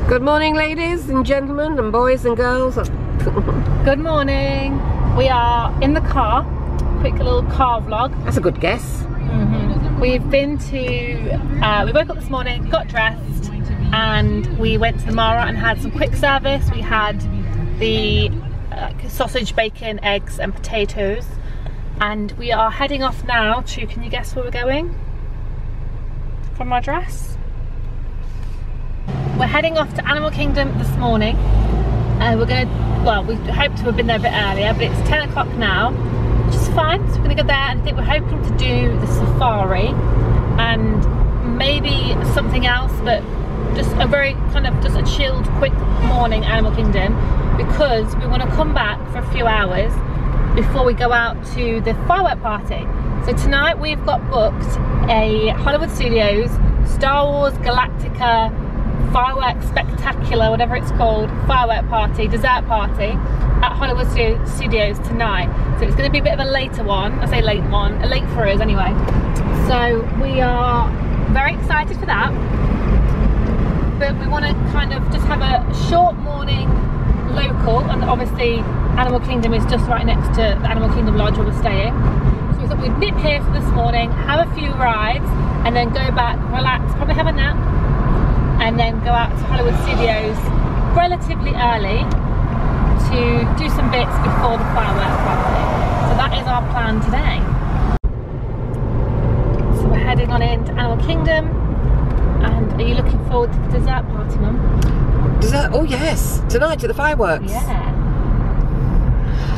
Good morning, ladies and gentlemen, and boys and girls. Good morning. We are in the car. Quick little car vlog. That's a good guess. We've been to, we woke up this morning, got dressed, and we went to the Mara and had some quick service. We had the sausage, bacon, eggs and potatoes. And we are heading off now to, can you guess where we're going? From our dress? We're heading off to Animal Kingdom this morning. We're going to, well, we hope to have been there a bit earlier, but it's 10 o'clock now, which is fine. So we're going to go there, and I think we're hoping to do the safari and maybe something else, but just a very kind of just a chilled, quick morning Animal Kingdom, because we want to come back for a few hours before we go out to the firework party. So tonight we've got booked a Hollywood Studios Star Wars Galactica firework spectacular, whatever it's called, firework party, dessert party at Hollywood Studios tonight. So it's going to be a bit of a later one. I say late one, late for us anyway. So we are very excited for that, but we want to kind of just have a short morning local, and obviously Animal Kingdom is just right next to the Animal Kingdom Lodge where we're staying. So we thought we'd nip here for this morning, have a few rides, and then go back, relax, probably have a nap, and then go out to Hollywood Studios relatively early to do some bits before the fireworks party. So that is our plan today. So we're heading on into Animal Kingdom. And are you looking forward to the dessert party, Mum? Dessert? Oh yes, tonight at the fireworks. Yeah.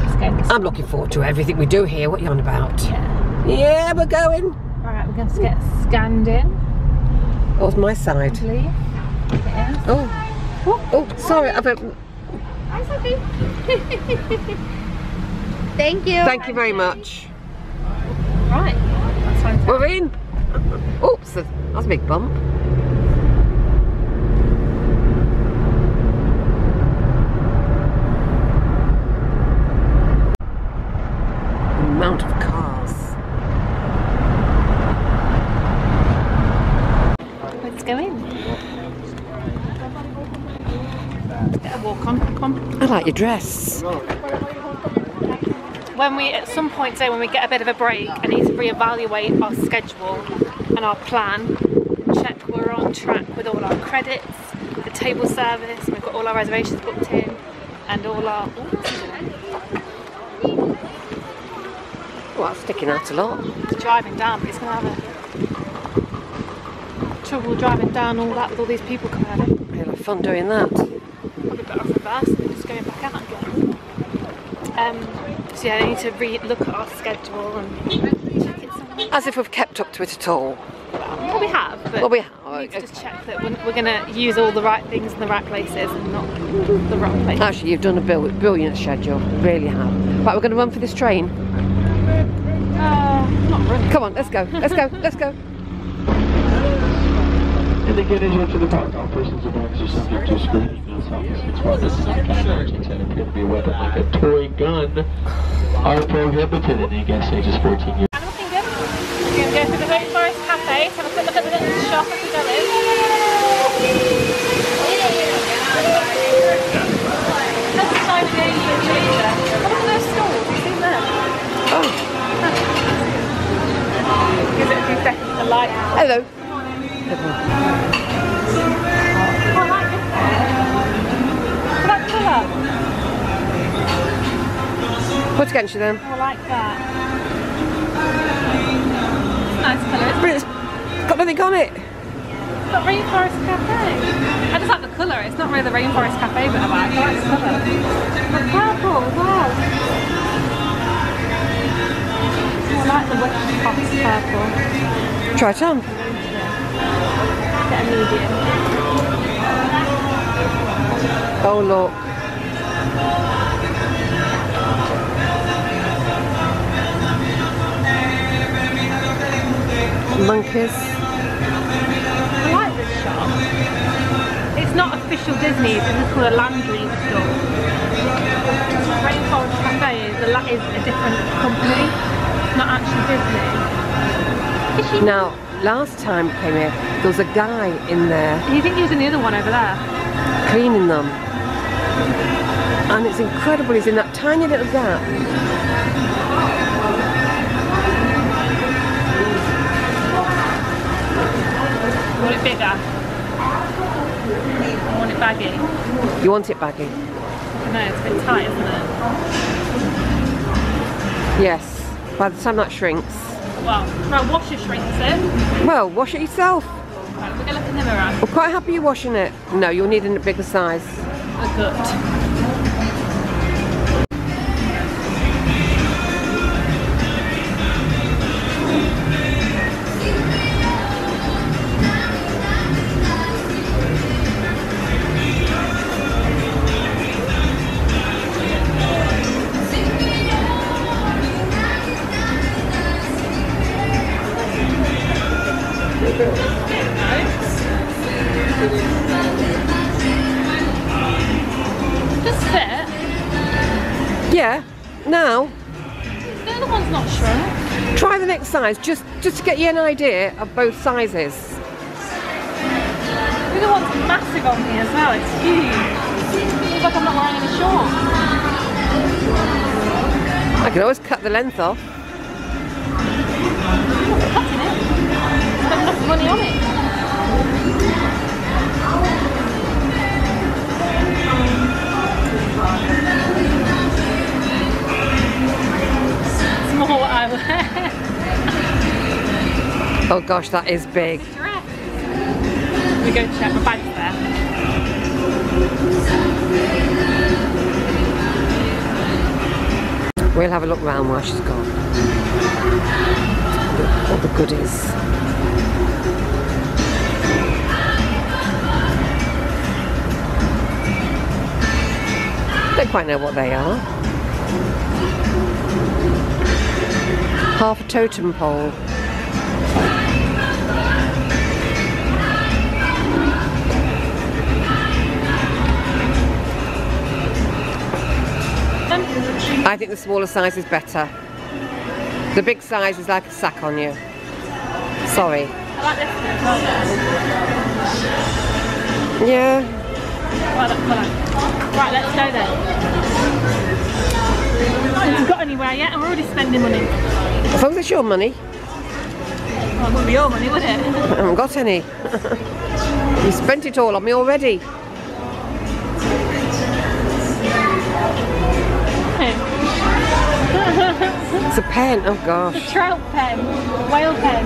Let's go. I'm looking forward to everything we do here. What are you on about? Yeah. Yeah, we're going. Alright, we're going to get scanned in. What's my side? Oh, oh, sorry. Thank you. Thank you very much. Right, that's fine. We're in. Oops, that's a big bump. The amount of cars. Let's go in. Get a walk on, come on. I like your dress. When we, at some point today, when we get a bit of a break, I need to reevaluate our schedule and our plan, and check we're on track with all our credits, the table service, we've got all our reservations booked in, and all our... Oh, that's sticking out a lot. It's driving down, but it's going to have a trouble driving down all that with all these people coming at it. You'll have fun doing that. Probably better off reverse and just going back out again. So yeah, I need to look at our schedule and check it somewhere. As if we've kept up to it at all. Well, we have, but Well, we have. we need to just check that we're going to use all the right things in the right places and not the wrong places. Actually, you've done a brilliant schedule. You really have. Right, we're going to run for this train. Not really. Come on, let's go. Let's go. Let's go. Indicated here to the park, all persons and bags are subject to screening. No self-defense weapons, some kind of objects that appear to be a weapon like a toy gun are prohibited in guests ages 14 years. Animal Kingdom. We're going to go through the Rainforest Cafe, have a quick look at the little shop as we go in. That's the time of day you enjoy there. Look at those stalls, you see them? Oh, Give it a few seconds to light. hello. Oh, I like this one. Look at that colour. What's against you then? Oh, I like that. It's a nice colour. But it's got nothing on it. It's got Rainforest Cafe. I just like the colour. It's not really the Rainforest Cafe, but I like the colour. The purple, wow. Oh, I like the West Coast purple. Try it on. Get a medium. Oh, look. Monkeys. I like this shop. It's not official Disney, it's just called a Landry store. Rainforest Cafe is a different company. It's not actually Disney. Now, last time we came here, there was a guy in there. Do you think he was in the other one over there? cleaning them. And it's incredible, he's in that tiny little gap. You want it bigger? I want it baggy. You want it baggy? No, it's a bit tight, isn't it? Yes. By the time that shrinks. Well, no, wash your shrinks it. Well, wash it yourself. Right, we're going to look in the mirror. We're quite happy you're washing it. No, you'll need a bigger size. Oh, good. Just fit. Yeah, now, The other one's not shrunk. try the next size, just to get you an idea of both sizes. The other one's massive on me as well, it's huge. Feels like I'm not wearing any shorts. I can always cut the length off. I'm not cutting it. Spend enough money on it. It's more what I wear. Oh gosh, that is big. Dress. We go check my bag's there. We'll have a look round while she's gone. All the goodies. Don't quite know what they are. Half a totem pole. I think the smaller size is better. The big size is like a sack on you. Sorry. I like this one as well. Yeah. Right, that colour. Right, let's go then. I haven't got anywhere yet and we're already spending money. As long as it's your money. Well, it wouldn't be your money, would it? I haven't got any. You spent it all on me already. It's a pen, oh gosh. It's a trout pen, whale pen.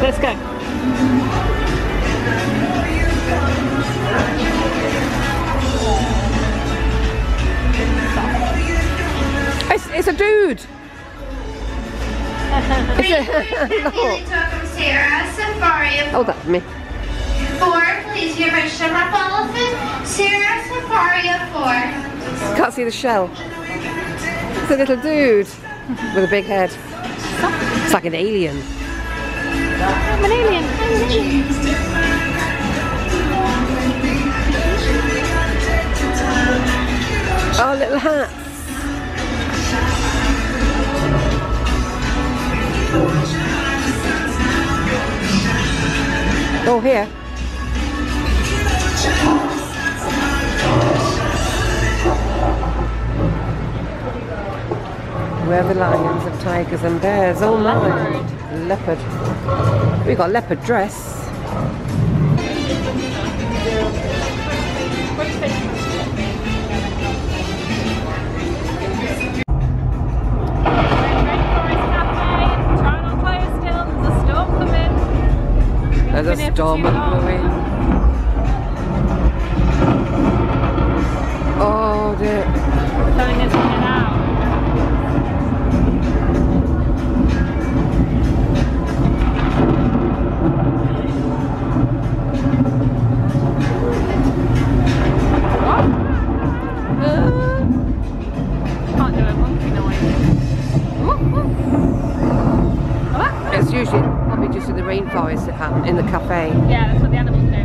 Let's go. It's a dude. Sarah, Safari. Hold that for me. 4, please. You have a shamrock elephant. Sarah, Safari of 4. Can't see the shell. It's a little dude with a big head. It's like an alien. I'm an alien. Oh, little hats. Oh, here. Where the lions of tigers and bears. Oh my. Leopard. We've got a leopard dress. There's a storm brewing. Oh dear. Something is coming out. Can't do a monkey noise. It's usually probably just in the rainforest it happens, in the cafe. Yeah, that's what the animals do now.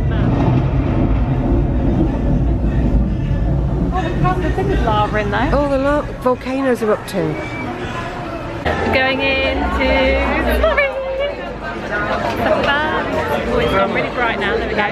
Oh, the thing is lava in there. Oh, the volcanoes are up too. We're going into Sorry! Oh, it's gone really bright now. There we go.